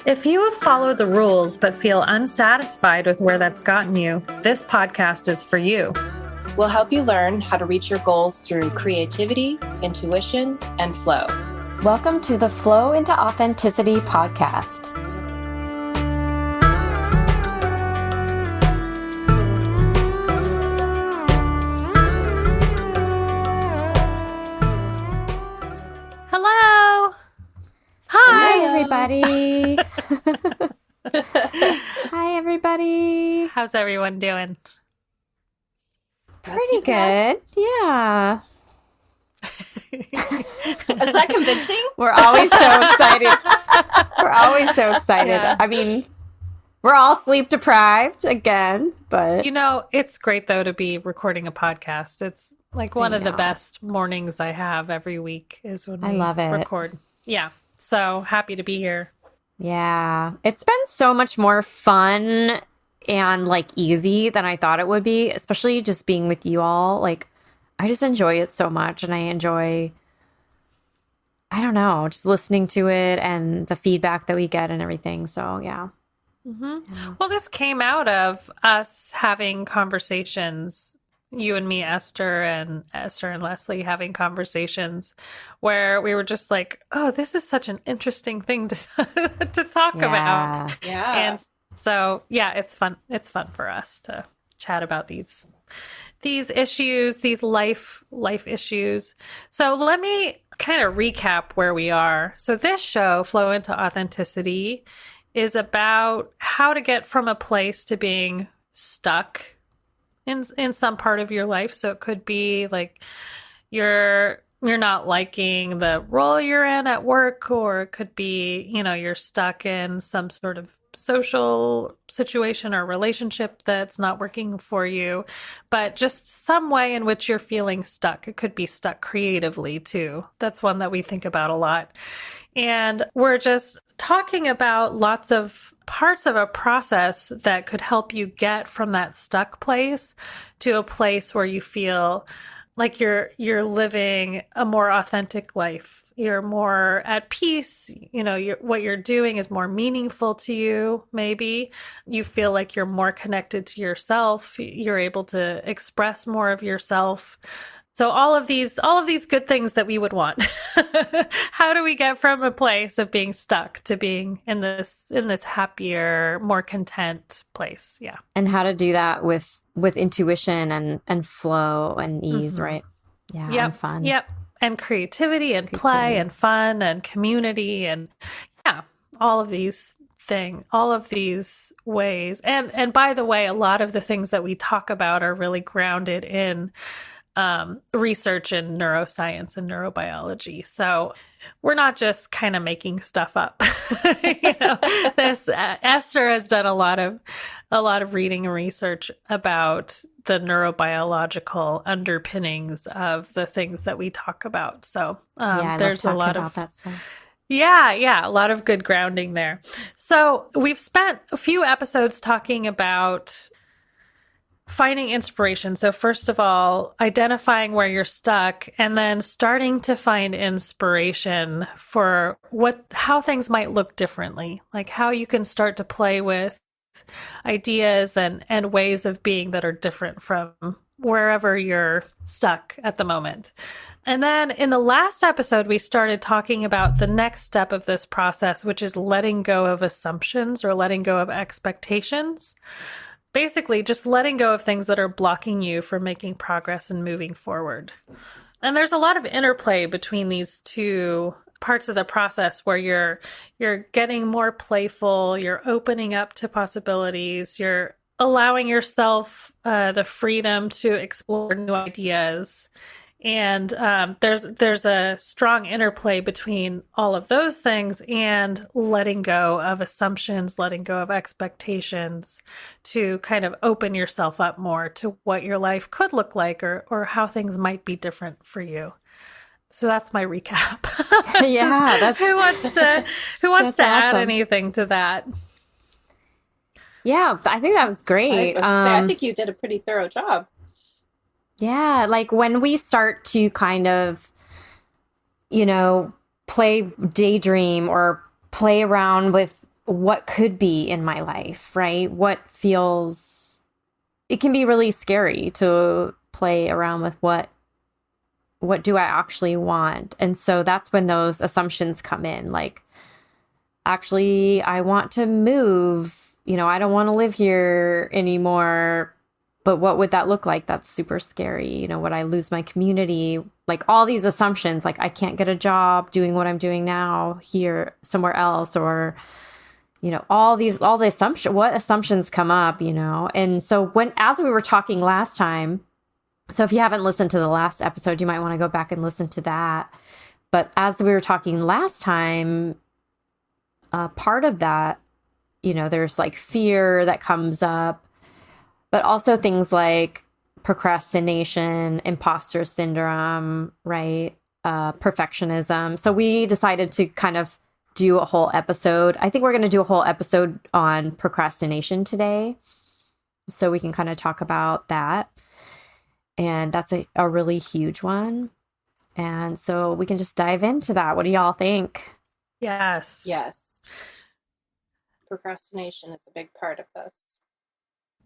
If you have followed the rules but feel unsatisfied with where that's gotten you, this podcast is for you. We'll help you learn how to reach your goals through creativity, intuition, and flow. Welcome to the Flow into Authenticity podcast. Hello. Hi, everybody. Hi, everybody. How's everyone doing? Pretty good. Yeah. Is that convincing? We're always so excited. Yeah. I mean, we're all sleep deprived again, but You know, it's great though to be recording a podcast. It's like one of the best mornings I have every week is when we love it. record. Yeah. So happy to be here. yeah, it's been so much more fun and like easy than I thought it would be, especially just being with you all. Like, I just enjoy it so much, and I enjoy, I don't know, just listening to it and the feedback that we get and everything. So, yeah. Mm-hmm. Well, this came out of us having conversations, you and me, Esther and Leslie having conversations where we were just like, oh, this is such an interesting thing to to talk about. Yeah. And so, yeah, it's fun. It's fun for us to chat about these issues, these life issues. So let me kind of recap where we are. So this show, Flow into Authenticity, is about how to get from a place to being stuck in some part of your life. So it could be like you're not liking the role you're in at work, or it could be, you're stuck in some sort of social situation or relationship that's not working for you, but just some way in which you're feeling stuck. It could be stuck creatively too. That's one that we think about a lot. And we're just talking about lots of parts of a process that could help you get from that stuck place to a place where you feel like you're living a more authentic life. You're more at peace. What you're doing is more meaningful to you. Maybe you feel like you're more connected to yourself. You're able to express more of yourself. So all of these good things that we would want. How do we get from a place of being stuck to being in this happier, more content place? Yeah. And how to do that with intuition and flow and ease, Mm-hmm. right? Yeah, Yep. and fun. Yep. And creativity and play and fun and community and all of these ways. And by the way, a lot of the things that we talk about are really grounded in research in neuroscience and neurobiology. So we're not just kind of making stuff up. Esther has done a lot of reading and research about the neurobiological underpinnings of the things that we talk about. So there's a lot of that stuff. Yeah, a lot of good grounding there. So we've spent a few episodes talking about finding inspiration. So first of all, identifying where you're stuck, and then starting to find inspiration for how things might look differently, like how you can start to play with ideas and ways of being that are different from wherever you're stuck at the moment. And then in the last episode, we started talking about the next step of this process, which is letting go of assumptions or letting go of expectations. Basically, just letting go of things that are blocking you from making progress and moving forward. And there's a lot of interplay between these two parts of the process where you're getting more playful, you're opening up to possibilities, you're allowing yourself the freedom to explore new ideas. And there's a strong interplay between all of those things and letting go of assumptions, letting go of expectations to kind of open yourself up more to what your life could look like or how things might be different for you. So that's my recap. Yeah, that's who wants to add awesome. anything to that? Yeah, I think that was great. I think you did a pretty thorough job. Yeah, like when we start to kind of, play daydream or play around with what could be in my life, right? It can be really scary to play around with what do I actually want? And so that's when those assumptions come in. Like, actually, I want to move. I don't want to live here anymore. But what would that look like? That's super scary. Would I lose my community? Like all these assumptions, like I can't get a job doing what I'm doing now here somewhere else, or all the assumptions, what assumptions come up, And so as we were talking last time, so if you haven't listened to the last episode, you might want to go back and listen to that. But as we were talking last time, part of that, there's like fear that comes up, but also things like procrastination, imposter syndrome, right? Perfectionism. So we decided to kind of do a whole episode. I think we're going to do a whole episode on procrastination today, so we can kind of talk about that. And that's a really huge one. And so we can just dive into that. What do y'all think? Yes. Yes. Procrastination is a big part of this.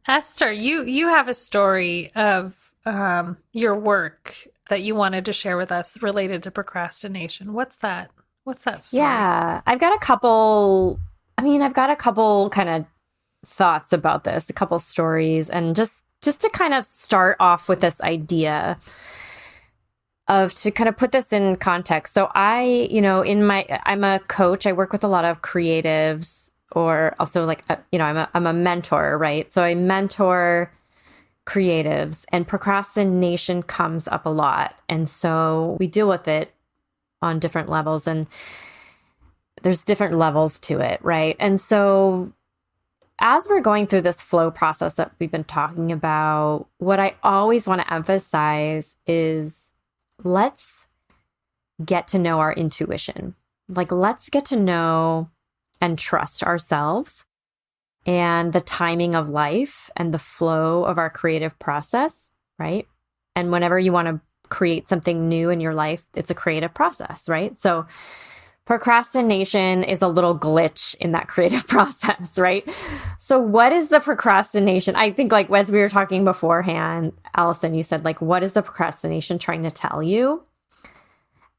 Esther, you have a story of your work that you wanted to share with us related to procrastination. What's that? What's that story? Yeah, I've got a couple kind of thoughts about this, a couple stories, and just to kind of start off with this idea of, to kind of put this in context. So I'm a coach. I work with a lot of creatives, or also like, I'm a mentor, right? So I mentor creatives, and procrastination comes up a lot. And so we deal with it on different levels, and there's different levels to it, right? And so as we're going through this flow process that we've been talking about, what I always want to emphasize is, let's get to know our intuition. Like, let's get to know and trust ourselves and the timing of life and the flow of our creative process, right? And whenever you want to create something new in your life, it's a creative process, right? So procrastination is a little glitch in that creative process, right? So what is the procrastination? I think, like, as we were talking beforehand, Allison, you said, like, what is the procrastination trying to tell you?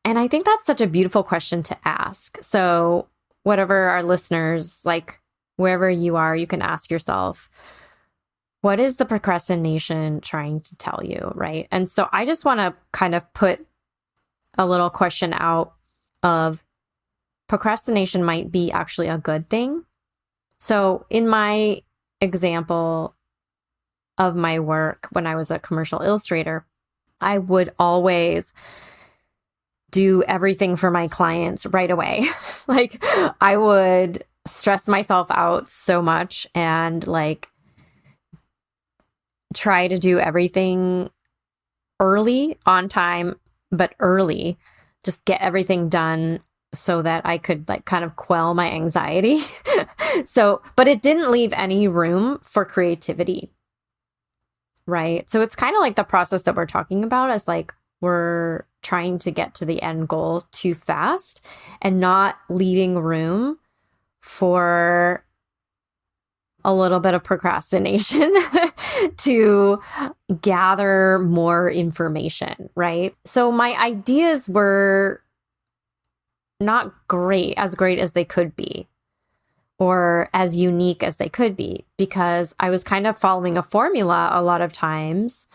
And I think that's such a beautiful question to ask. So whatever our listeners, like, wherever you are, you can ask yourself, what is the procrastination trying to tell you, right? And so I just want to kind of put a little question out of, procrastination might be actually a good thing. So in my example of my work, when I was a commercial illustrator, I would always do everything for my clients right away. Like, I would stress myself out so much and like try to do everything early, on time, but early, just get everything done so that I could like kind of quell my anxiety. But it didn't leave any room for creativity, right? So it's kind of like the process that we're talking about is like, we're trying to get to the end goal too fast and not leaving room for a little bit of procrastination to gather more information, right? So my ideas were not as great as they could be, or as unique as they could be, because I was kind of following a formula a lot of times,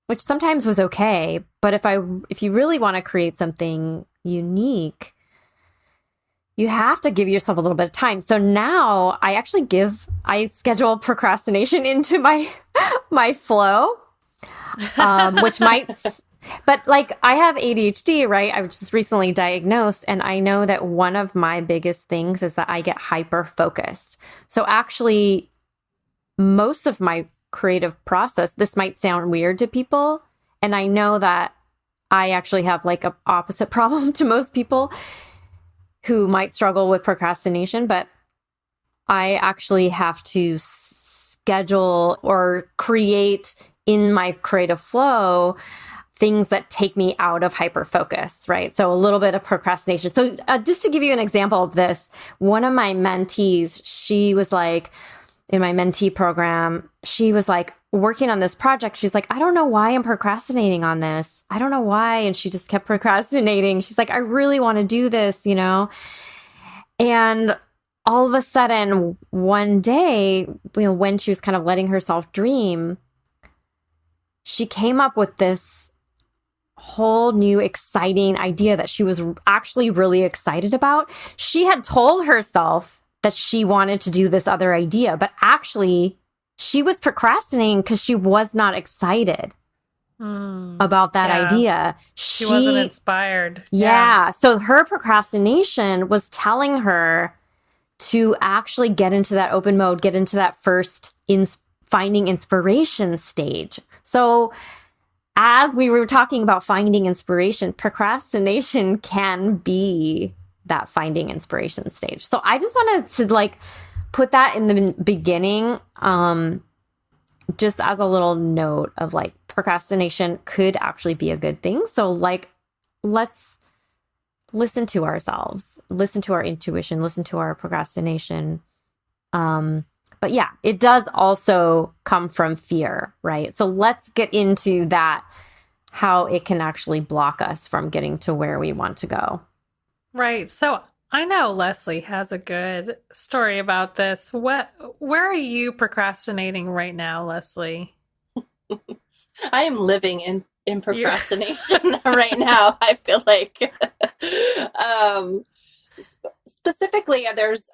which sometimes was okay. But if you really want to create something unique, you have to give yourself a little bit of time. So now I schedule procrastination into my flow, which might, but like, I have ADHD, right? I was just recently diagnosed, and I know that one of my biggest things is that I get hyper focused. So actually, most of my creative process, this might sound weird to people, and I know that I actually have like an opposite problem to most people who might struggle with procrastination, but I actually have to schedule or create in my creative flow things that take me out of hyper focus, right? So a little bit of procrastination. So just to give you an example of this, one of my mentees, she was like, in my mentee program, she was like working on this project. She's like, I don't know why I'm procrastinating on this. I don't know why. And she just kept procrastinating. She's like, I really want to do this, you know? And all of a sudden, one day, when she was kind of letting herself dream, she came up with this whole new exciting idea that she was actually really excited about. She had told herself that she wanted to do this other idea, but actually she was procrastinating because she was not excited about that idea. She wasn't inspired. Yeah. So her procrastination was telling her to actually get into that open mode, get into that first finding inspiration stage. So as we were talking about finding inspiration, procrastination can be that finding inspiration stage. So I just wanted to like put that in the beginning, just as a little note of like procrastination could actually be a good thing. So like, let's listen to ourselves, listen to our intuition, listen to our procrastination. But yeah, it does also come from fear, right? So let's get into that, how it can actually block us from getting to where we want to go. Right. So I know Leslie has a good story about this. Where are you procrastinating right now, Leslie? I am living in procrastination right now. I feel like specifically there's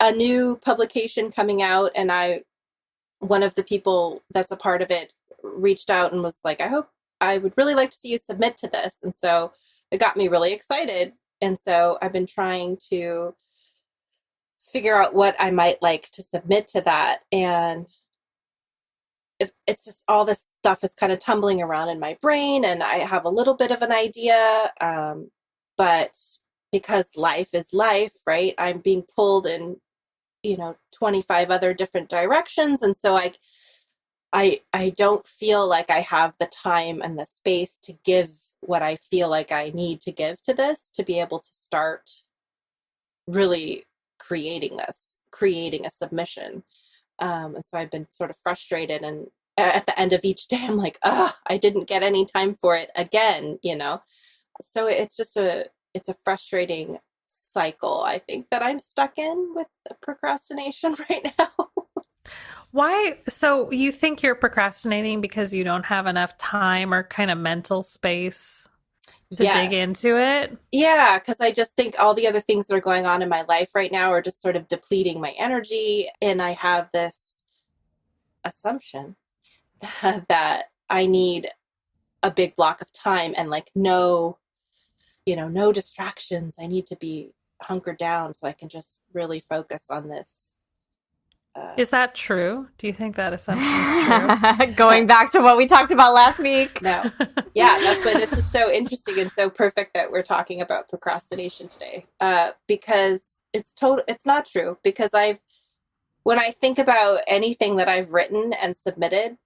a new publication coming out, and one of the people that's a part of it reached out and was like, I would really like to see you submit to this. And so it got me really excited. And so I've been trying to figure out what I might like to submit to that. And it's just all this stuff is kind of tumbling around in my brain, and I have a little bit of an idea. But because life is life, right? I'm being pulled in, 25 other different directions. And so I don't feel like I have the time and the space to give what I feel like I need to give to this to be able to start really creating a submission. And so I've been sort of frustrated, and at the end of each day, I'm like, I didn't get any time for it again, So it's just it's a frustrating cycle, I think, that I'm stuck in with procrastination right now. Why? So you think you're procrastinating because you don't have enough time or kind of mental space to dig into it? Yeah, because I just think all the other things that are going on in my life right now are just sort of depleting my energy. And I have this assumption that I need a big block of time and like no distractions. I need to be hunkered down so I can just really focus on this. Is that true? Do you think that assumption is true? Going back to what we talked about last week. No. Yeah, that's why this is so interesting and so perfect that we're talking about procrastination today. Because it's not true. Because when I think about anything that I've written and submitted,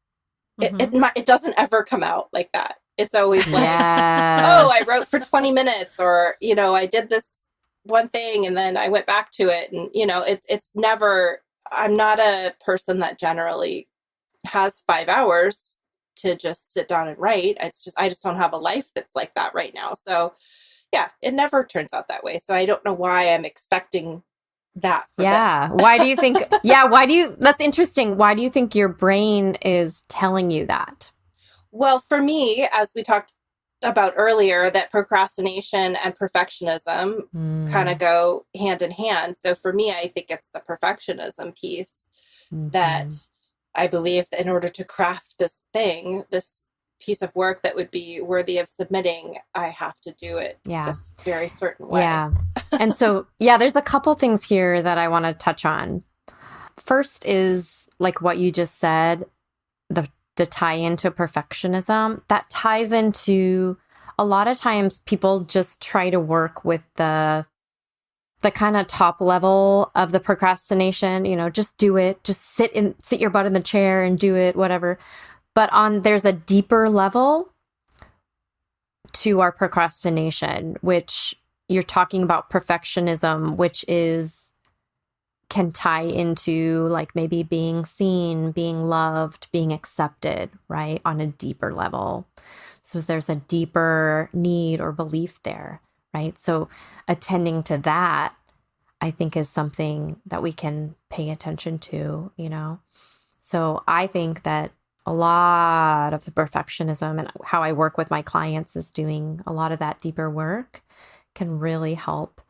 it doesn't ever come out like that. It's always like, I wrote for 20 minutes, or, I did this one thing and then I went back to it. And, it's never, I'm not a person that generally has 5 hours to just sit down and write. I just don't have a life that's like that right now. So yeah, it never turns out that way. So I don't know why I'm expecting that for this. Why do you think, that's interesting. Why do you think your brain is telling you that? Well, for me, as we talked about earlier, that procrastination and perfectionism kind of go hand in hand. So for me, I think it's the perfectionism piece that I believe that in order to craft this piece of work that would be worthy of submitting, I have to do it this very certain way. Yeah. And so, there's a couple things here that I want to touch on. First is like what you just said, the tie into perfectionism. That ties into a lot of times people just try to work with the kind of top level of the procrastination, just do it, just sit your butt in the chair and do it, whatever. But there's a deeper level to our procrastination, which you're talking about perfectionism, which can tie into like maybe being seen, being loved, being accepted, right? On a deeper level. So there's a deeper need or belief there, right? So attending to that, I think, is something that we can pay attention to, you know? So I think that a lot of the perfectionism and how I work with my clients is doing a lot of that deeper work can really help.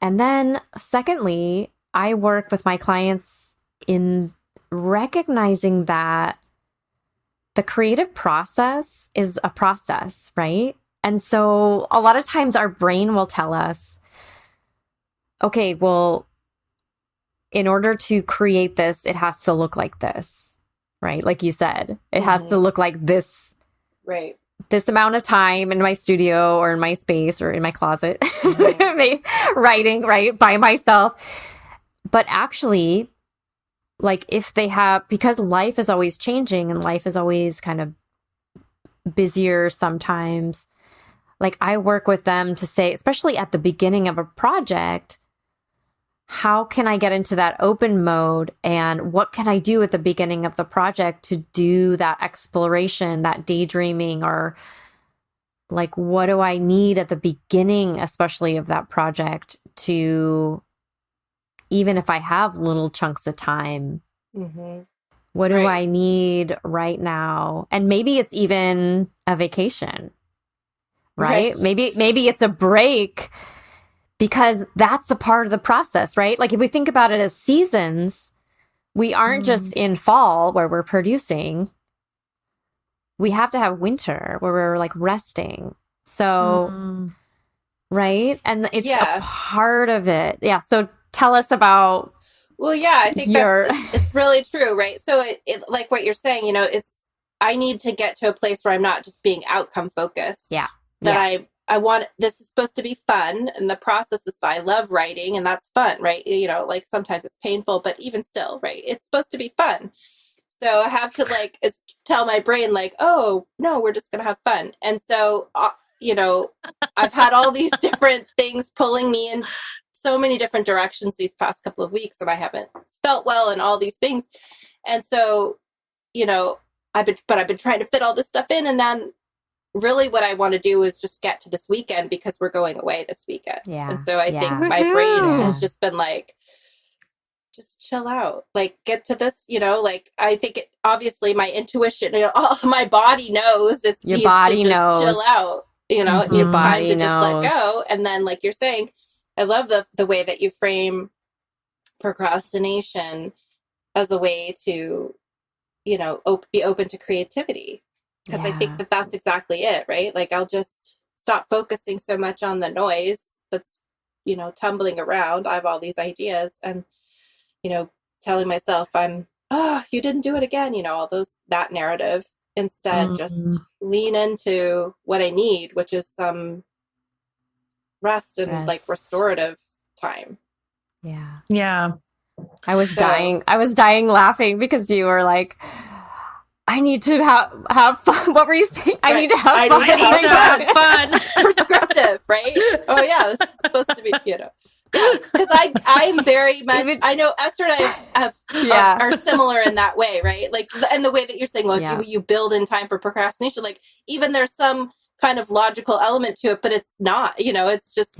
And then secondly, I work with my clients in recognizing that the creative process is a process, right? And so a lot of times our brain will tell us, okay, well, in order to create this, it has to look like this, right? Like you said, it has to look like this, right? This amount of time in my studio or in my space or in my closet, writing, right, by myself. But actually, like if they have, because life is always changing and life is always kind of busier sometimes, like I work with them to say, especially at the beginning of a project, how can I get into that open mode and what can I do at the beginning of the project to do that exploration, that daydreaming, or like what do I need at the beginning, especially of that project, to, even if I have little chunks of time, what do I need right now? And maybe it's even a vacation, right? Maybe it's a break, because that's a part of the process, right? Like if we think about it as seasons, we aren't just in fall where we're producing. We have to have winter where we're like resting. So, right? And it's a part of it. Yeah. So tell us about. Well, yeah, I think it's really true, right? So it like what you're saying, you know, I need to get to a place where I'm not just being outcome focused. Yeah. That I want, this is supposed to be fun and the process is fun. I love writing and that's fun, right? You know, like sometimes it's painful, but even still, right? It's supposed to be fun. So I have to like tell my brain like, oh no, we're just going to have fun. And so, you know, I've had all these different things pulling me in so many different directions these past couple of weeks, and I haven't felt well and all these things. And so, you know, I've been trying to fit all this stuff in, and then really what I want to do is just get to this weekend because we're going away this weekend. Yeah. And so I think my brain has just been like, just chill out, like get to this, you know, like I think obviously my intuition, you know, my body knows your body knows chill out, you know, it needs time to just let go. And then like you're saying, I love the way that you frame procrastination as a way to, you know, be open to creativity. Because I think that's exactly it, right? Like I'll just stop focusing so much on the noise that's, you know, tumbling around. I have all these ideas and, you know, telling myself you didn't do it again, you know, that narrative. Instead, just lean into what I need, which is some rest and like restorative time. Yeah. Yeah. I was dying laughing because you were like, I need to have fun. What were you saying? I need to have fun. I need to have fun. Prescriptive, right? Oh yeah, this is supposed to be, you know. Yeah, because I'm very much. I know Esther and I are similar in that way, right? Like, and the way that you're saying, like, you build in time for procrastination. Like, even there's some kind of logical element to it, but it's not. You know, it's just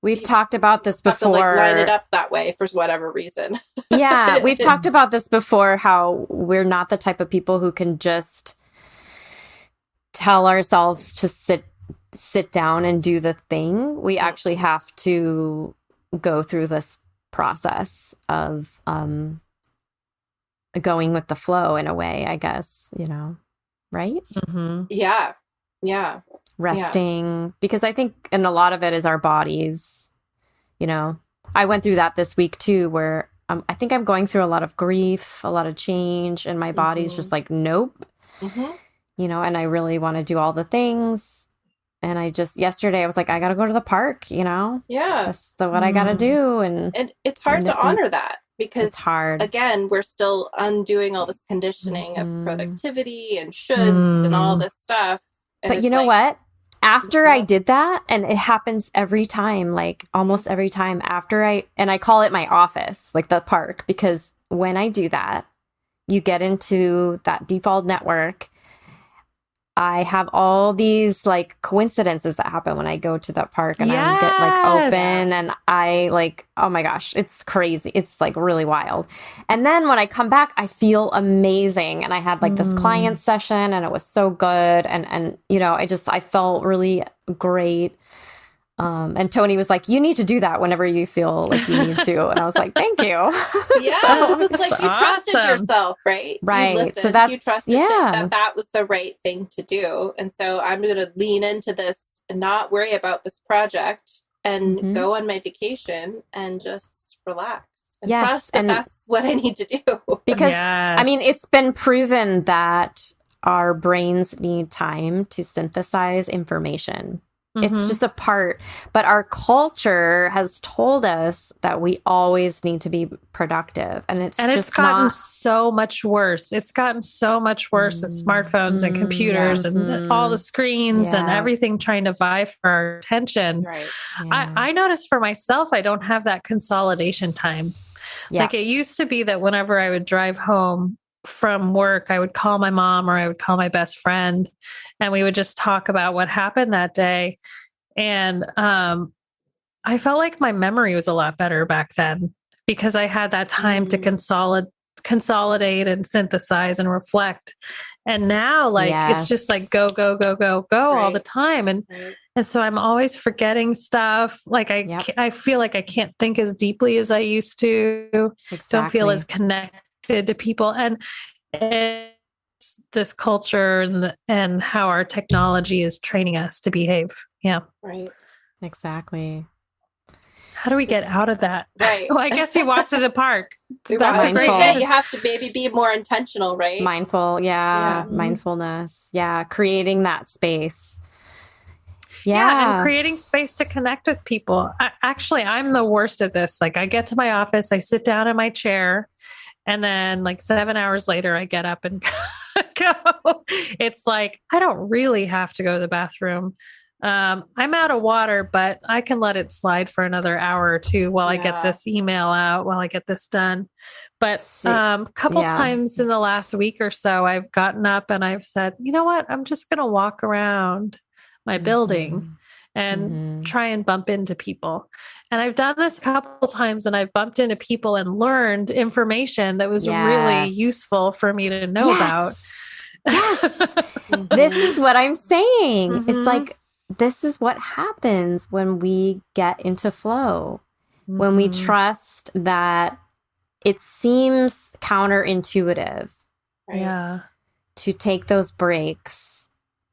We've talked about this before. Have to, like, line it up that way for whatever reason. Yeah, we've talked about this before, how we're not the type of people who can just tell ourselves to sit down and do the thing. We actually have to go through this process of going with the flow in a way, I guess, you know, right? Mm-hmm. Yeah. Yeah. Resting, because I think, and a lot of it is our bodies, you know. I went through that this week too, where I think I'm going through a lot of grief, a lot of change, and my body's just like, nope, you know, and I really want to do all the things. And yesterday I was like, I got to go to the park, Yeah. That's what I got to do. And it's hard to honor that because it's hard. Again, we're still undoing all this conditioning of productivity and shoulds and all this stuff. And but you know what? After I did that, and it happens every time, like almost every time and I call it my office, like the park, because when I do that, you get into that default network. I have all these like coincidences that happen when I go to that park, and I get like open, and I like, oh my gosh, it's crazy. It's like really wild. And then when I come back, I feel amazing. And I had like this client session, and it was so good. And I felt really great. And Tony was like, you need to do that whenever you feel like you need to. And I was like, thank you. Yeah, because it's like you trusted yourself, right? Right. You listened, so that's, you trusted that was the right thing to do. And so I'm going to lean into this and not worry about this project and go on my vacation and just relax. And trust that that's what I need to do. Because, I mean, it's been proven that our brains need time to synthesize information. It's just a part. But our culture has told us that we always need to be productive. And it's gotten so much worse. It's gotten so much worse with smartphones and computers and all the screens and everything trying to vie for our attention. Right. Yeah. I noticed for myself, I don't have that consolidation time. Yeah. Like it used to be that whenever I would drive home from work, I would call my mom or I would call my best friend, and we would just talk about what happened that day. And I felt like my memory was a lot better back then because I had that time to consolidate and synthesize and reflect. And now it's just like go all the time. And so I'm always forgetting stuff. Like I feel like I can't think as deeply as I used to. Exactly. Don't feel as connected to people, and it's this culture and how our technology is training us to behave. Yeah, right, exactly. How do we get out of that? Right. Well, I guess we walk to the park. That's a great way. You have to maybe be more intentional, right? Mindful, mindfulness, creating that space. Yeah, and creating space to connect with people. I'm the worst at this. Like I get to my office, I sit down in my chair, and then like 7 hours later, I get up and go. It's like, I don't really have to go to the bathroom. I'm out of water, but I can let it slide for another hour or two while I get this email out, while I get this done. But a couple times in the last week or so, I've gotten up and I've said, you know what? I'm just going to walk around my building and try and bump into people. And I've done this a couple times, and I've bumped into people and learned information that was really useful for me to know about. Yes. This is what I'm saying. It's like, this is what happens when we get into flow, when we trust that it seems counterintuitive to take those breaks,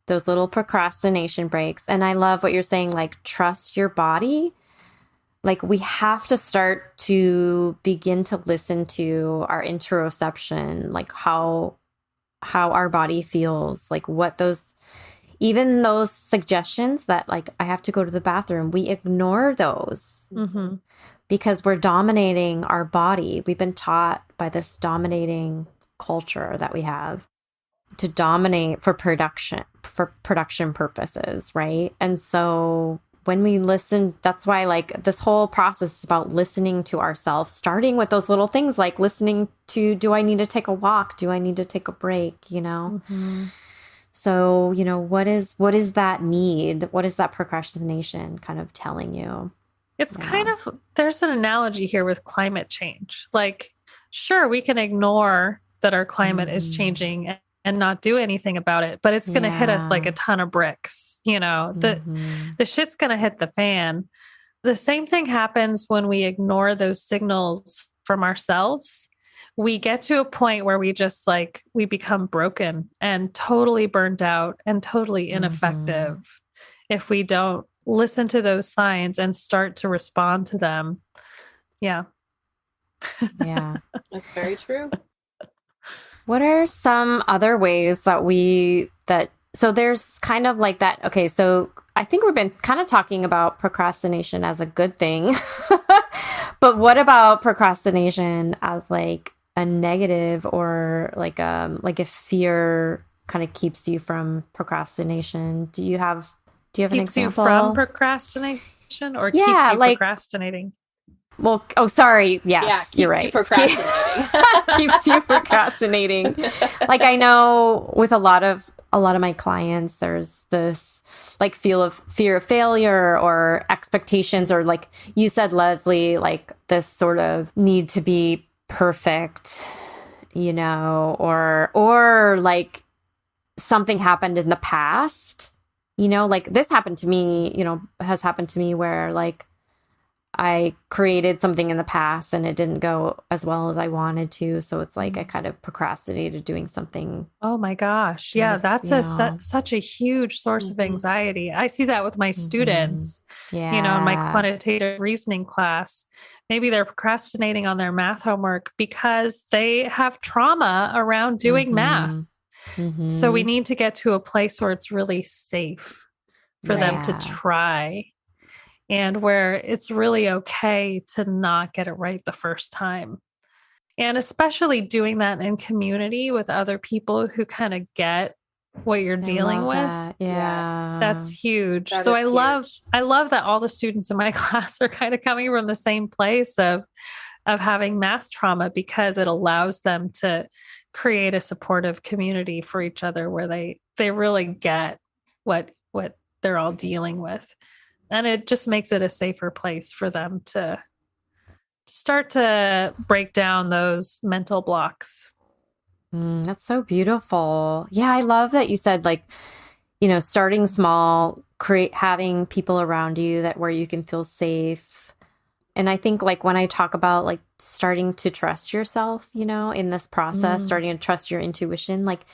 those little procrastination breaks. And I love what you're saying, like, trust your body. Like, we have to start to begin to listen to our interoception, like how our body feels, like what even those suggestions that like, I have to go to the bathroom, we ignore those because we're dominating our body. We've been taught by this dominating culture that we have to dominate for production purposes, right? And so when we listen, that's why like this whole process is about listening to ourselves, starting with those little things like listening to, do I need to take a walk? Do I need to take a break? So, what is that need? What is that procrastination kind of telling you? It's kind of, there's an analogy here with climate change. Like, sure, we can ignore that our climate is changing and not do anything about it, but it's going to hit us like a ton of bricks. The shit's going to hit the fan. The same thing happens when we ignore those signals from ourselves. We get to a point where we just we become broken and totally burnt out and totally ineffective if we don't listen to those signs and start to respond to them. Yeah. Yeah. That's very true. What are some other ways that so there's kind of like that. Okay. So I think we've been kind of talking about procrastination as a good thing. But what about procrastination as like a negative, or like if fear kind of keeps you from procrastination? Do you have an Keeps you example? from procrastination, or keeps Yeah, you like, procrastinating? well, oh, sorry. Yes, Yeah, keeps you're you right. procrastinating. Keeps you procrastinating. Like, I know with a lot of my clients, there's this like fear of failure or expectations, or like you said, Leslie, like this sort of need to be perfect, you know, or like something happened in the past, you know, like this happened to me, you know, has happened to me where like I created something in the past and it didn't go as well as I wanted to. So it's like I kind of procrastinated doing something. Oh my gosh. Yeah, that's you know. such a huge source of anxiety. I see that with my students, Yeah. you know, in my quantitative reasoning class. Maybe they're procrastinating on their math homework because they have trauma around doing math. So we need to get to a place where it's really safe for them to try, and where it's really okay to not get it right the first time. And especially doing that in community with other people who kind of get what you're dealing with. That. Yeah. That's huge. That So is I love that all the students in my class are kind of coming from the same place of having math trauma, because it allows them to create a supportive community for each other where they really get what they're all dealing with. And it just makes it a safer place for them to start to break down those mental blocks. That's so beautiful. Yeah, I love that you said, like, you know, starting small, having people around you that where you can feel safe. And I think like when I talk about like starting to trust yourself, you know, in this process, starting to trust your intuition, like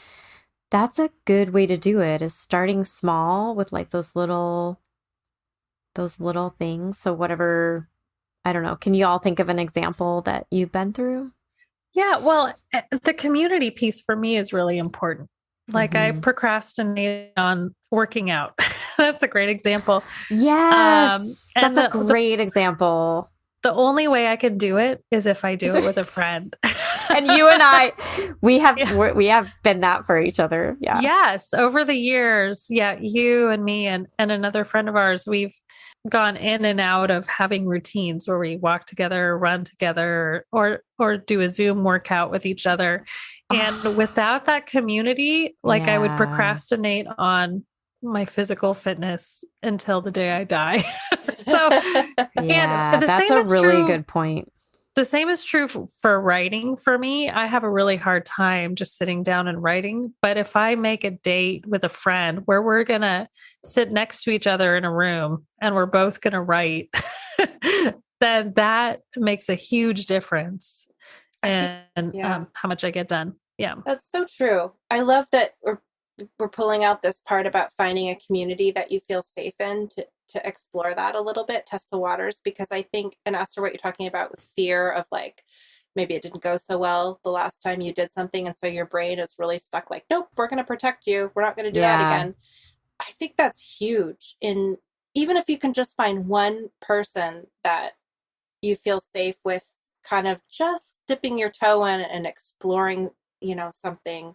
that's a good way to do it, is starting small with like those little things. So whatever, I don't know. Can you all think of an example that you've been through? Yeah, well, the community piece for me is really important. Like I procrastinate on working out. That's a great example. Yes, that's a great example. The only way I can do it is if I do it with a friend. And you and I, we have been that for each other. Yeah. Yes. Over the years. Yeah. You and me and another friend of ours, we've gone in and out of having routines where we walk together, run together, or do a Zoom workout with each other. And without that community, like I would procrastinate on my physical fitness until the day I die. So yeah, and that's a really good point. The same is true for writing for me. I have a really hard time just sitting down and writing. But if I make a date with a friend where we're going to sit next to each other in a room and we're both going to write, then that makes a huge difference in how much I get done. Yeah. That's so true. I love that we're pulling out this part about finding a community that you feel safe in to explore that a little bit, test the waters, because I think, and Esther, what you're talking about with fear of like, maybe it didn't go so well the last time you did something. And so your brain is really stuck like, nope, we're going to protect you. We're not going to do that again. I think that's huge. And even if you can just find one person that you feel safe with, kind of just dipping your toe in and exploring, you know, something,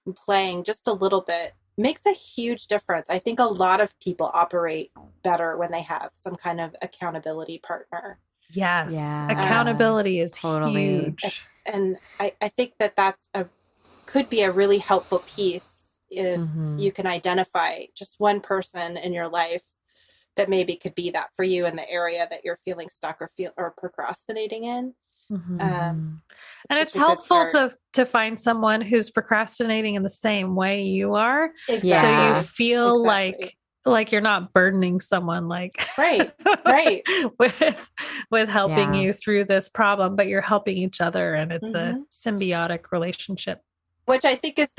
and playing just a little bit, makes a huge difference. I think a lot of people operate better when they have some kind of accountability partner. Yes. Yeah. Accountability is totally huge. And I think that's could be a really helpful piece if you can identify just one person in your life that maybe could be that for you in the area that you're feeling stuck or procrastinating in. And it's helpful to find someone who's procrastinating in the same way you are. Exactly. So you feel like you're not burdening someone right with helping you through this problem, but you're helping each other, and it's a symbiotic relationship. Which I think is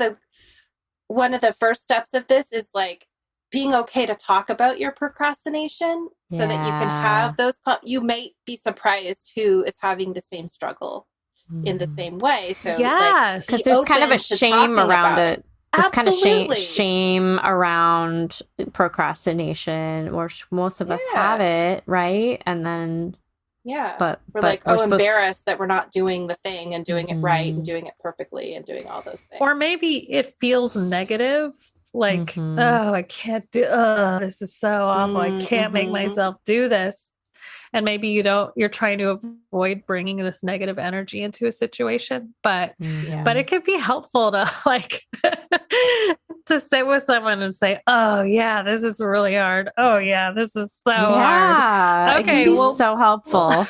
one of the first steps of this is like being okay to talk about your procrastination so that you can have those, you may be surprised who is having the same struggle in the same way. So yes, because there's kind of a shame around it. just kind of Absolutely. shame around procrastination, or most of us have it, right? And then, Yeah. but We're but like, we're oh, supposed. embarrassed that we're not doing the thing and doing it right and Mhm. doing it perfectly and doing all those things. Or maybe it feels negative, like, Mhm. oh, I can't do, oh, this is so awful. I can't make myself do this. And maybe you're trying to avoid bringing this negative energy into a situation, but it could be helpful to like to sit with someone and say, oh yeah, this is really hard. Oh yeah, this is so hard. It can be so helpful.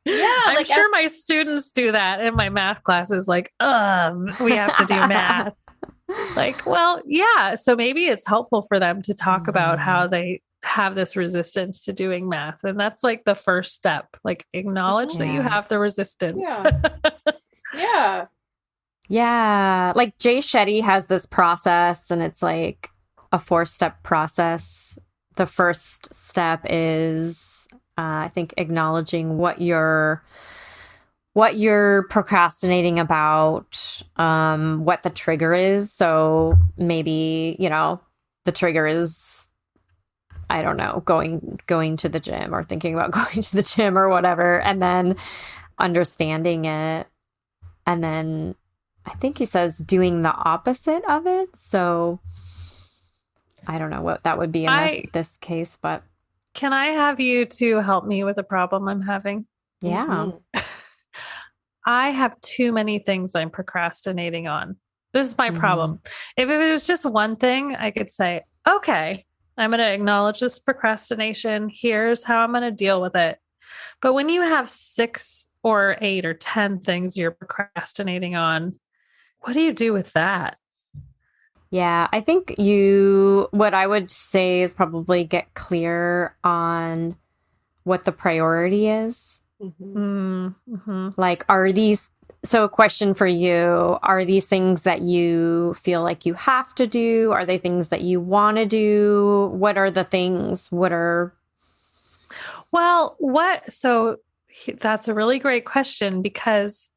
I'm sure my students do that in my math classes, like, we have to do math. Like, well, yeah. So maybe it's helpful for them to talk about how they have this resistance to doing math. And that's like the first step, like acknowledge that you have the resistance. Yeah. Like Jay Shetty has this process, and it's like a 4-step process. The first step is, I think, acknowledging what you're procrastinating about, what the trigger is. So maybe, the trigger is, I don't know, going to the gym, or thinking about going to the gym or whatever, and then understanding it. And then I think he says doing the opposite of it. So I don't know what that would be in this case, but can I have you to help me with a problem I'm having? Yeah. Mm-hmm. I have too many things I'm procrastinating on. This is my problem. If it was just one thing, I could say, okay, I'm going to acknowledge this procrastination. Here's how I'm going to deal with it. But when you have 6 or 8 or 10 things you're procrastinating on, what do you do with that? Yeah, I think what I would say is probably get clear on what the priority is. Like, so a question for you, are these things that you feel like you have to do? Are they things that you want to do? What are the things? So that's a really great question, because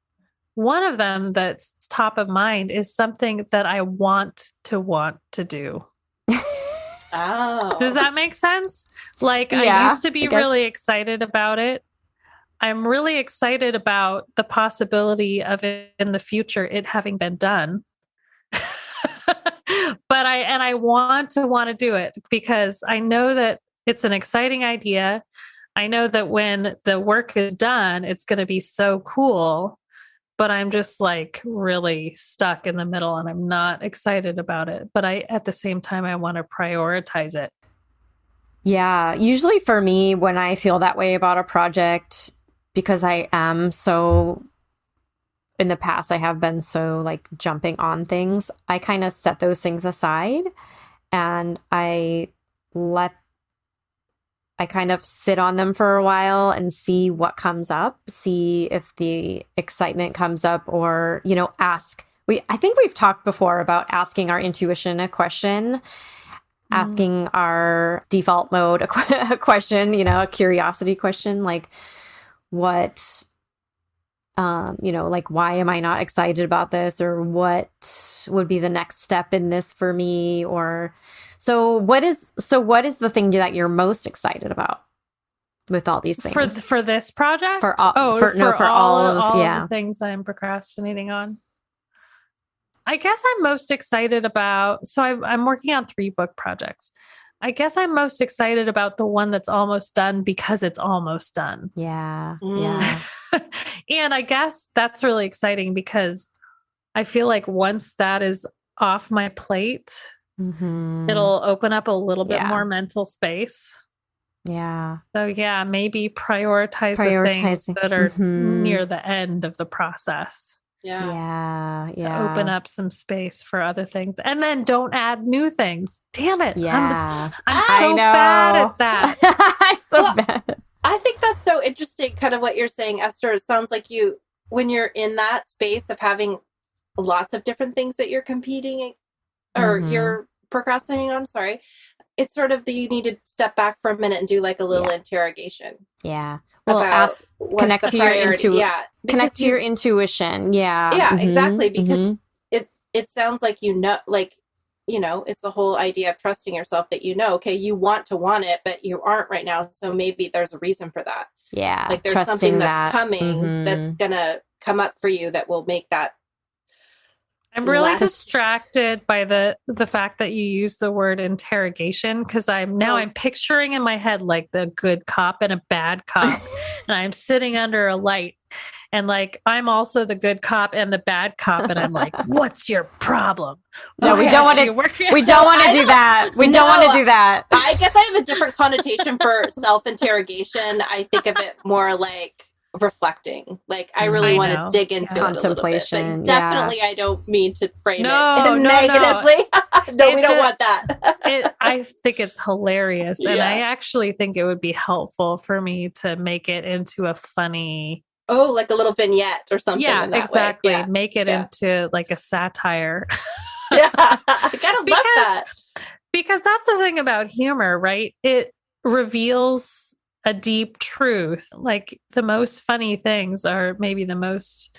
one of them that's top of mind is something that I want to do. Oh. Does that make sense? Like, I used to be really excited about it. I'm really excited about the possibility of it in the future, it having been done. But I want to do it because I know that it's an exciting idea. I know that when the work is done, it's going to be so cool, but I'm just like really stuck in the middle and I'm not excited about it. But at the same time, I want to prioritize it. Yeah. Usually for me, when I feel that way about a project, because I am so, in the past, I have been so like jumping on things, I kind of set those things aside and I kind of sit on them for a while and see what comes up, see if the excitement comes up, or, ask. I think we've talked before about asking our intuition a question, asking our default mode a question, a curiosity question, like what, like, why am I not excited about this? Or what would be the next step in this for me? Or so what is the thing that you're most excited about with all these things? For this project? For all of the things I'm procrastinating on. I guess I'm most excited about, so I'm working on 3 book projects. I guess I'm most excited about the one that's almost done because it's almost done. Yeah. Yeah. And I guess that's really exciting because I feel like once that is off my plate, it'll open up a little bit more mental space. Yeah. So yeah, maybe prioritize the things that are near the end of the process. Yeah. Yeah. Open up some space for other things, and then don't add new things. Damn it. Yeah. I'm so bad at that. I'm so bad. I think that's so interesting, kind of what you're saying, Esther. It sounds like when you're in that space of having lots of different things that you're competing or you're procrastinating on, it's sort of that you need to step back for a minute and do like a little interrogation. Yeah. Well, connect to your intuition. Yeah. Yeah, exactly. Because it sounds like, like, it's the whole idea of trusting yourself that, okay, you want it, but you aren't right now. So maybe there's a reason for that. Yeah. Like there's something that's coming that's going to come up for you that will make that. I'm really distracted by the fact that you use the word interrogation, because I'm picturing in my head like the good cop and a bad cop, and I'm sitting under a light, and like I'm also the good cop and the bad cop, and I'm like, "What's your problem?" No, we don't want to. We don't want to do that. We don't want to do that. I guess I have a different connotation for self-interrogation. I think of it more like reflecting. Like I really want to dig into contemplation. It a little bit, but definitely I don't mean to frame it negatively. No, we don't want that. I think it's hilarious, and I actually think it would be helpful for me to make it into a funny. Oh, like a little vignette or something. Yeah, in that exactly. Way. Yeah. Make it into like a satire. Yeah, I gotta love that. Because that's the thing about humor, right? It reveals a deep truth. Like the most funny things are maybe the most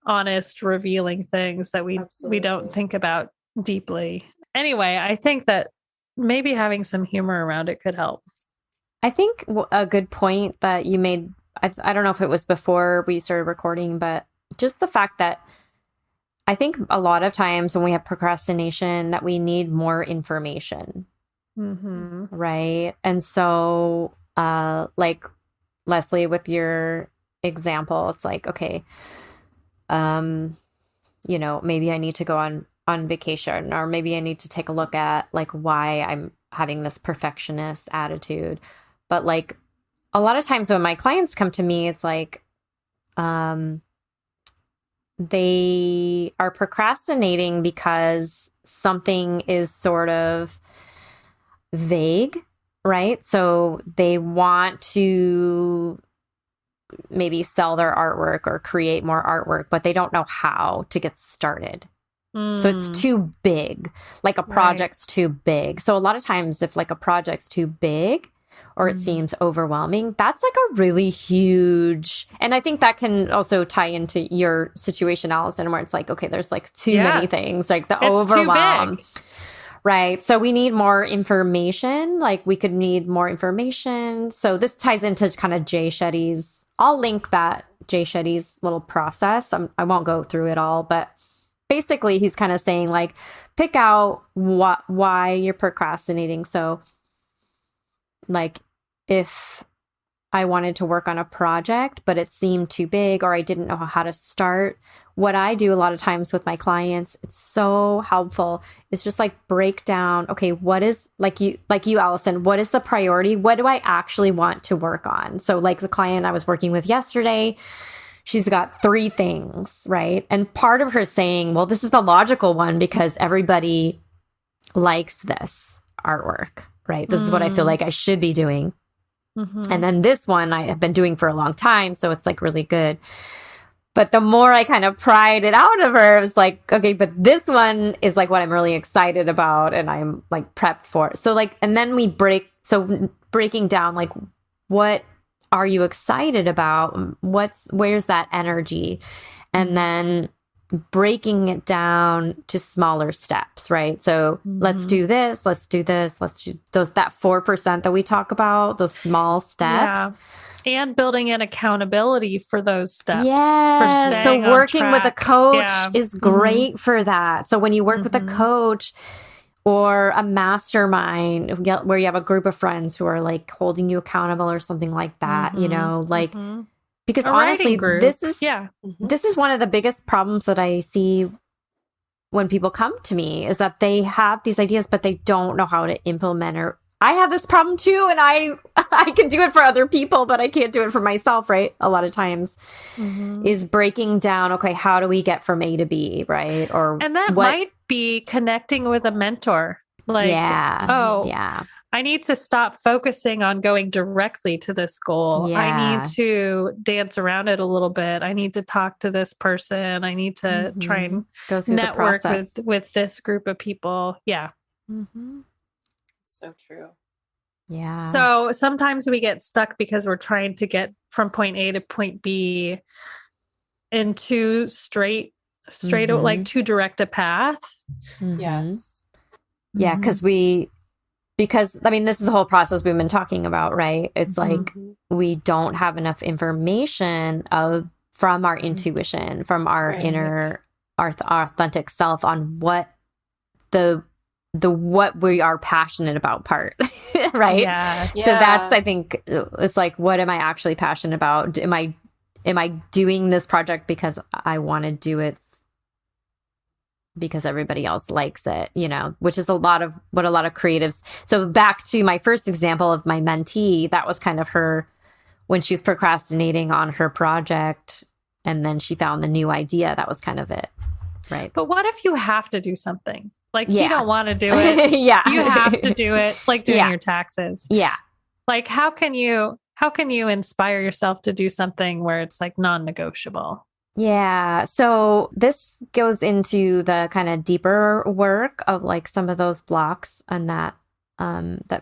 honest, revealing things that we don't think about deeply. Anyway, I think that maybe having some humor around it could help. I think a good point that you made, I don't know if it was before we started recording, but just the fact that I think a lot of times when we have procrastination that we need more information. Mm-hmm. Right. And so like Leslie, with your example, it's like, okay, maybe I need to go on vacation, or maybe I need to take a look at like why I'm having this perfectionist attitude. But like a lot of times when my clients come to me, it's like, they are procrastinating because something is sort of vague. Right. So they want to maybe sell their artwork or create more artwork, but they don't know how to get started. So it's too big. Like a project's too big. So a lot of times if like a project's too big or it seems overwhelming, that's like a really huge, and I think that can also tie into your situation, Allison, where it's like, okay, there's like too many things, like the overwhelm. Too big. Right. So we need more information. Like we could need more information. So this ties into kind of Jay Shetty's, I'll link that Jay Shetty's little process. I won't go through it all, but basically he's kind of saying like, pick out why you're procrastinating. So like if I wanted to work on a project, but it seemed too big, or I didn't know how to start. What I do a lot of times with my clients, it's so helpful, is just like break down, okay, what is, like you, Allison, what is the priority? What do I actually want to work on? So like the client I was working with yesterday, she's got 3 things, right? And part of her saying, well, this is the logical one because everybody likes this artwork, right? This is what I feel like I should be doing. Mm-hmm. And then this one I have been doing for a long time. So it's like really good. But the more I kind of pried it out of her, it was like, okay, but this one is like what I'm really excited about and I'm like prepped for. So like, and then we breaking down, like, what are you excited about? Where's that energy? And then breaking it down to smaller steps, right? So let's do this, let's do this, let's do that 4% that we talk about, those small steps. Yeah. And building in accountability for those steps. Yeah. So working with a coach is great for that. So when you work with a coach or a mastermind where you have a group of friends who are like holding you accountable or something like that, you know, like, because honestly, this is one of the biggest problems that I see when people come to me, is that they have these ideas, but they don't know how to implement. Or I have this problem too, and I can do it for other people, but I can't do it for myself, right? A lot of times is breaking down, okay, how do we get from A to B, right? And that might be connecting with a mentor. Like, I need to stop focusing on going directly to this goal. Yeah. I need to dance around it a little bit. I need to talk to this person. I need to try and go through network with this group of people. Yeah. So true. Yeah. So sometimes we get stuck because we're trying to get from point A to point B in 2 straight straight, like too direct a path. Yes. Yeah, because I mean, this is the whole process we've been talking about, right? It's like we don't have enough information from our intuition, from our inner, our authentic self on what the what we are passionate about part, right? Yes. So that's, I think, it's like, what am I actually passionate about? Am I doing this project because I want to do it because everybody else likes it, you know, which is a lot of what a lot of creatives. So back to my first example of my mentee, that was kind of her when she was procrastinating on her project and then she found the new idea. That was kind of it. Right. But what if you have to do something? Like you don't want to do it. Yeah. You have to do it, like doing your taxes. Yeah. Like how can you inspire yourself to do something where it's like non-negotiable? Yeah. So this goes into the kind of deeper work of like some of those blocks and that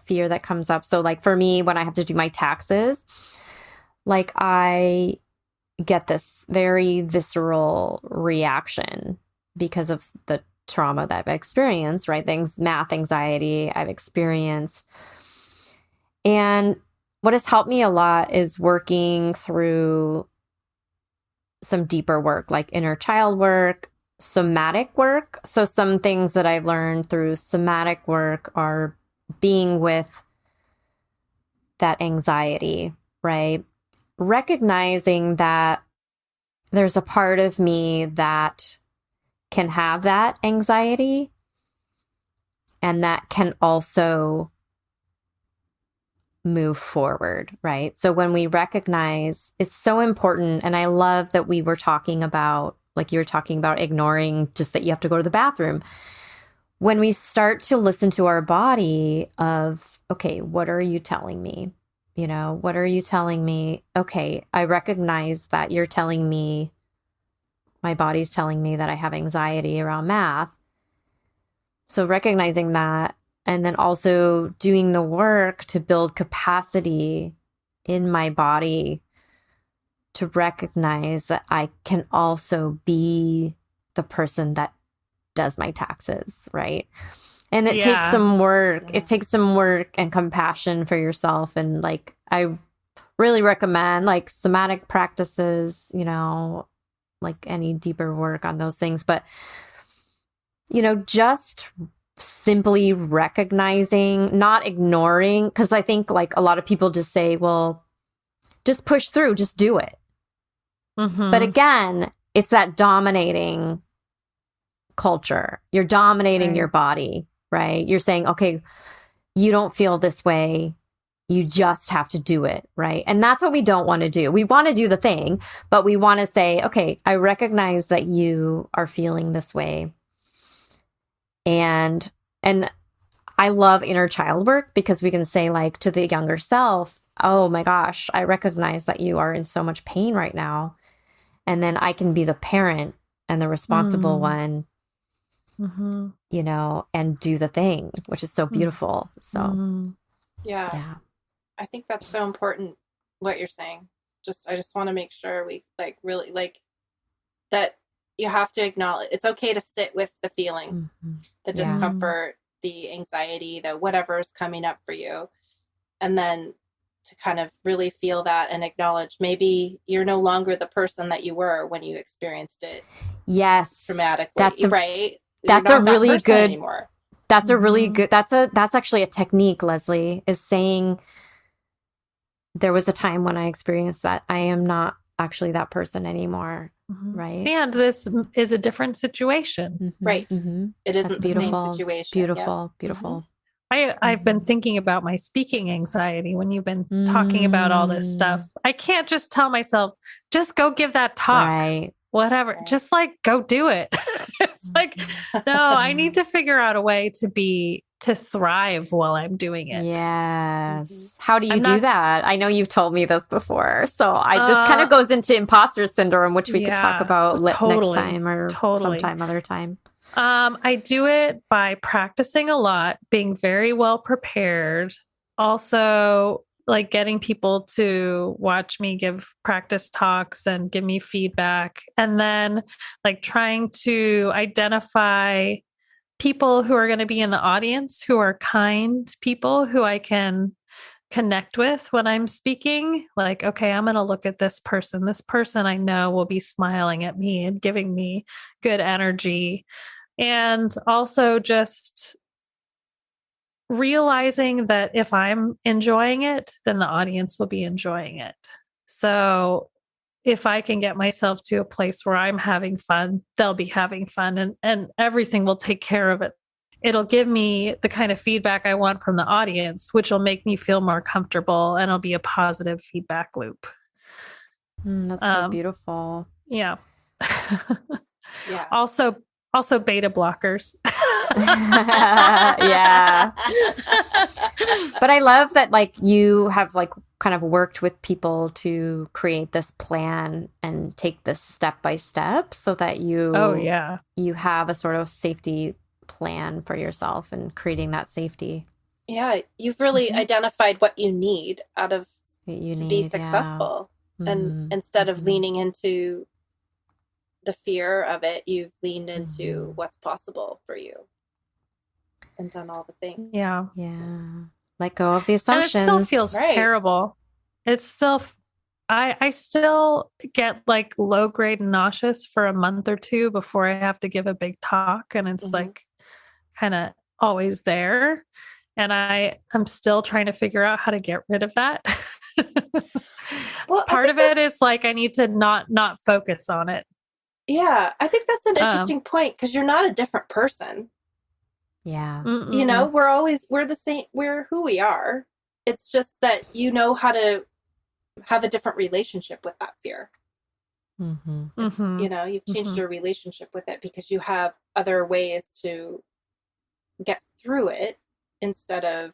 fear that comes up. So like for me, when I have to do my taxes, like I get this very visceral reaction because of the trauma that I've experienced, right? Math anxiety I've experienced. And what has helped me a lot is working through some deeper work, like inner child work, somatic work. So some things that I've learned through somatic work are being with that anxiety, right? Recognizing that there's a part of me that can have that anxiety and that can also move forward, right? So when we recognize, it's so important. And I love that we were talking about, like you were talking about ignoring just that you have to go to the bathroom. When we start to listen to our body of, okay, what are you telling me? You know, what are you telling me? Okay, I recognize that you're telling me, my body's telling me that I have anxiety around math. So recognizing that, and then also doing the work to build capacity in my body to recognize that I can also be the person that does my taxes, right? And it takes some work. It takes some work and compassion for yourself. And like, I really recommend like somatic practices, you know, like any deeper work on those things. But, you know, just simply recognizing, not ignoring, because I think like a lot of people just say, well, just push through, just do it. But again, it's that dominating culture. You're dominating your body, right? You're saying, okay, you don't feel this way. You just have to do it, right? And that's what we don't want to do. We want to do the thing, but we want to say, okay, I recognize that you are feeling this way. And I love inner child work because we can say like to the younger self, oh my gosh, I recognize that you are in so much pain right now. And then I can be the parent and the responsible one, you know, and do the thing, which is so beautiful. So, yeah. I think that's so important what you're saying. I just want to make sure we like really like that you have to acknowledge it's okay to sit with the feeling, the discomfort, the anxiety, the whatever is coming up for you. And then to kind of really feel that and acknowledge maybe you're no longer the person that you were when you experienced it. Yes. Traumatically, right? That's a really good anymore. That's a really good, that's actually a technique, Leslie, is saying there was a time when I experienced that. I am not actually that person anymore. Right. And this is a different situation. Right. It isn't the same situation. Beautiful. I've been thinking about my speaking anxiety when you've been talking about all this stuff. I can't just tell myself, just go give that talk. Right. Whatever. Right. Just like go do it. It's like, no, I need to figure out a way to thrive while I'm doing it. Yes. How do you do that? I know you've told me this before. So this kind of goes into imposter syndrome, which we could talk about next time or sometime other time. I do it by practicing a lot, being very well prepared. Also like getting people to watch me give practice talks and give me feedback. And then like trying to identify people who are going to be in the audience who are kind people who I can connect with when I'm speaking. Like, okay, I'm going to look at this person. This person I know will be smiling at me and giving me good energy. And also just realizing that if I'm enjoying it, then the audience will be enjoying it. So if I can get myself to a place where I'm having fun, they'll be having fun, and everything will take care of it. It'll give me the kind of feedback I want from the audience, which will make me feel more comfortable, and it'll be a positive feedback loop. That's so beautiful. Yeah. Yeah. Also beta blockers. Yeah. But I love that like you have like kind of worked with people to create this plan and take this step by step so that you you have a sort of safety plan for yourself and creating that safety. Yeah, you've really identified what you need out of to be successful. Yeah. And instead of leaning into the fear of it, you've leaned into what's possible for you and done all the things. Yeah. Yeah. Let go of the assumptions. And it still feels terrible. It's still, I still get like low grade nauseous for a month or two before I have to give a big talk. And it's like kind of always there. And I'm still trying to figure out how to get rid of that. Well, part of it is like, I need to not focus on it. Yeah. I think that's an interesting point because you're not a different person. Yeah. You know, we're the same, we're who we are. It's just that you know how to have a different relationship with that fear. You know, you've changed your relationship with it because you have other ways to get through it instead of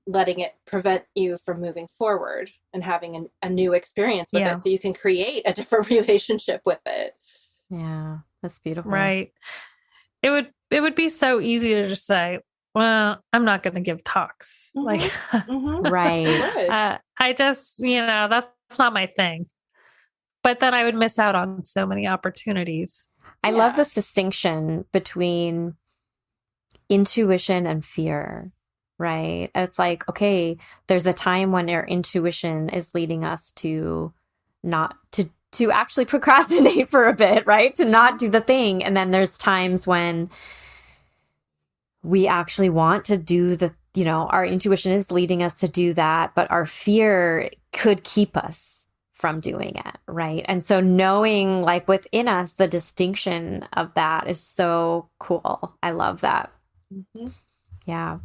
letting it prevent you from moving forward and having a new experience with it so you can create a different relationship with it. Yeah, that's beautiful. Right. It would be so easy to just say, well, I'm not going to give talks. Like, right. I just, you know, that's not my thing. But then I would miss out on so many opportunities. I love this distinction between intuition and fear, right? It's like, okay, there's a time when our intuition is leading us to not to actually procrastinate for a bit, right? To not do the thing. And then there's times when we actually want to do the, you know, our intuition is leading us to do that, but our fear could keep us from doing it, right? And so knowing like within us the distinction of that is so cool. I love that. Yeah.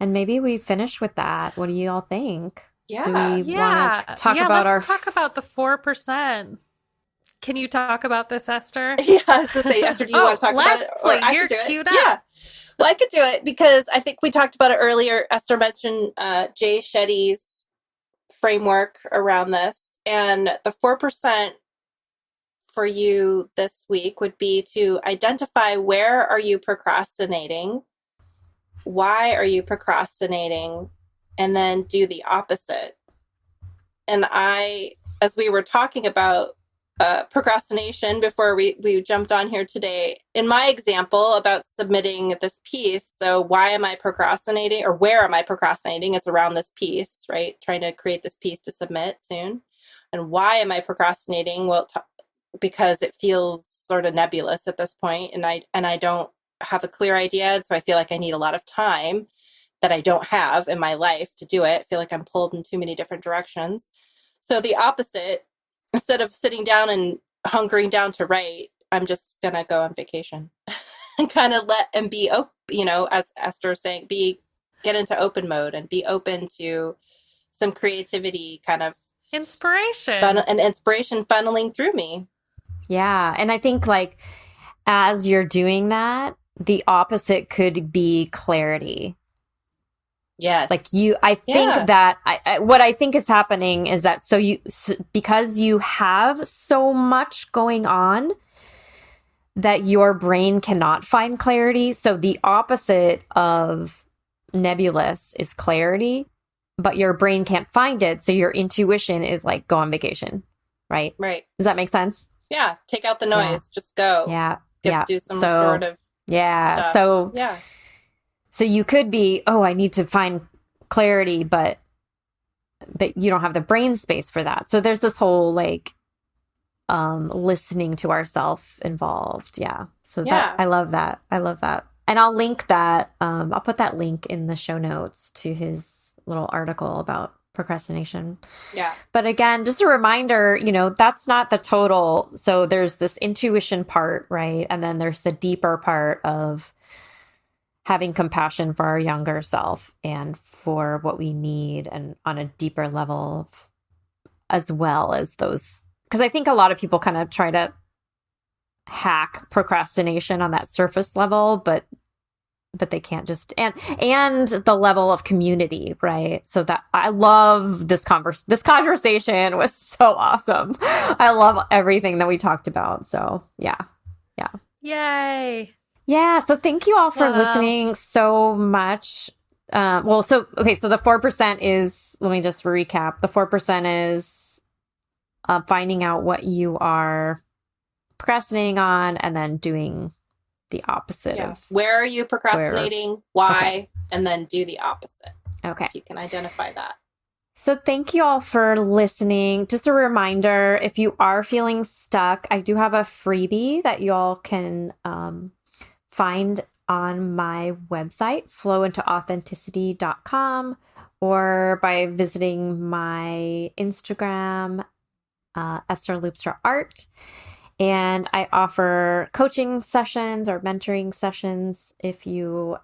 And maybe we finish with that. What do you all think? Yeah. Do we want to talk about let's talk about the 4%. Can you talk about this, Esther? Yeah, I was going to say, Esther, do you want to talk about it? Or I you're can do queued it. up. Yeah. Well, I could do it because I think we talked about it earlier. Esther mentioned Jay Shetty's framework around this. And the 4% for you this week would be to identify where are you procrastinating, why are you procrastinating, and then do the opposite. And as we were talking about procrastination before we jumped on here today, in my example about submitting this piece, so why am I procrastinating or where am I procrastinating? It's around this piece, right? Trying to create this piece to submit soon. And why am I procrastinating? Well, because it feels sort of nebulous at this point, and I don't have a clear idea. So I feel like I need a lot of time that I don't have in my life to do it. I feel like I'm pulled in too many different directions. So the opposite, instead of sitting down and hunkering down to write, I'm just going to go on vacation and kind of be open, you know, as Esther was saying, get into open mode and be open to some creativity kind of inspiration and inspiration funneling through me. Yeah. And I think like as you're doing that, the opposite could be clarity. Yes. Like I think that what I think is happening is that because you have so much going on that your brain cannot find clarity. So the opposite of nebulous is clarity. but your brain can't find it. So your intuition is like, go on vacation, right? Right. Does that make sense? Yeah. Take out the noise. Yeah. Just go. Yeah. Do some restorative stuff. So you could be, oh, I need to find clarity, but you don't have the brain space for that. So there's this whole like listening to ourself involved. Yeah. So that I love that. And I'll link that. I'll put that link in the show notes to his little article about procrastination. Yeah. But again, just a reminder, that's not the total. So there's this intuition part, right? And then there's the deeper part of having compassion for our younger self and for what we need, and on a deeper level as well as those. Because I think a lot of people kind of try to hack procrastination on that surface level, but they can't just, and the level of community, right? So that I love this conversation was so awesome. I love everything that we talked about. So yeah. Yay. Yeah. So thank you all for listening so much. So the 4% is, let me just recap. The 4% is finding out what you are procrastinating on, and then doing the opposite of where are you procrastinating, why, okay. And then do the opposite. Okay. If you can identify that. So thank you all for listening. Just a reminder, if you are feeling stuck, I do have a freebie that you all can find on my website, flowintoauthenticity.com, or by visiting my Instagram, Esther Loopstra Art. And I offer coaching sessions or mentoring sessions if you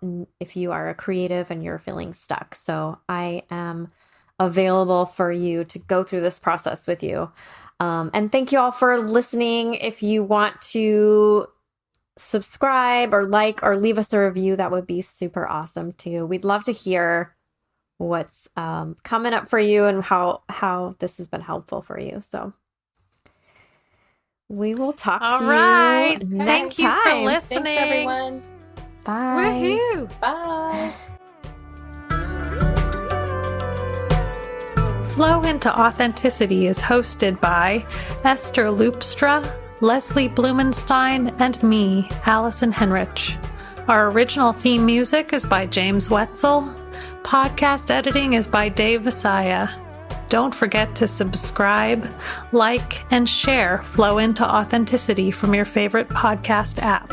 are a creative and you're feeling stuck. So I am available for you to go through this process with you. And thank you all for listening. If you want to subscribe or like or leave us a review, that would be super awesome too. We'd love to hear what's coming up for you and how this has been helpful for you. So we will talk to you next time. Thank you for listening. Thanks, everyone. Bye. Woohoo. Bye. Flow into Authenticity is hosted by Esther Loopstra, Leslie Blumenstein, and me, Allison Henrich. Our original theme music is by James Wetzel. Podcast editing is by Dave Visaya. Don't forget to subscribe, like, and share Flow into Authenticity from your favorite podcast app.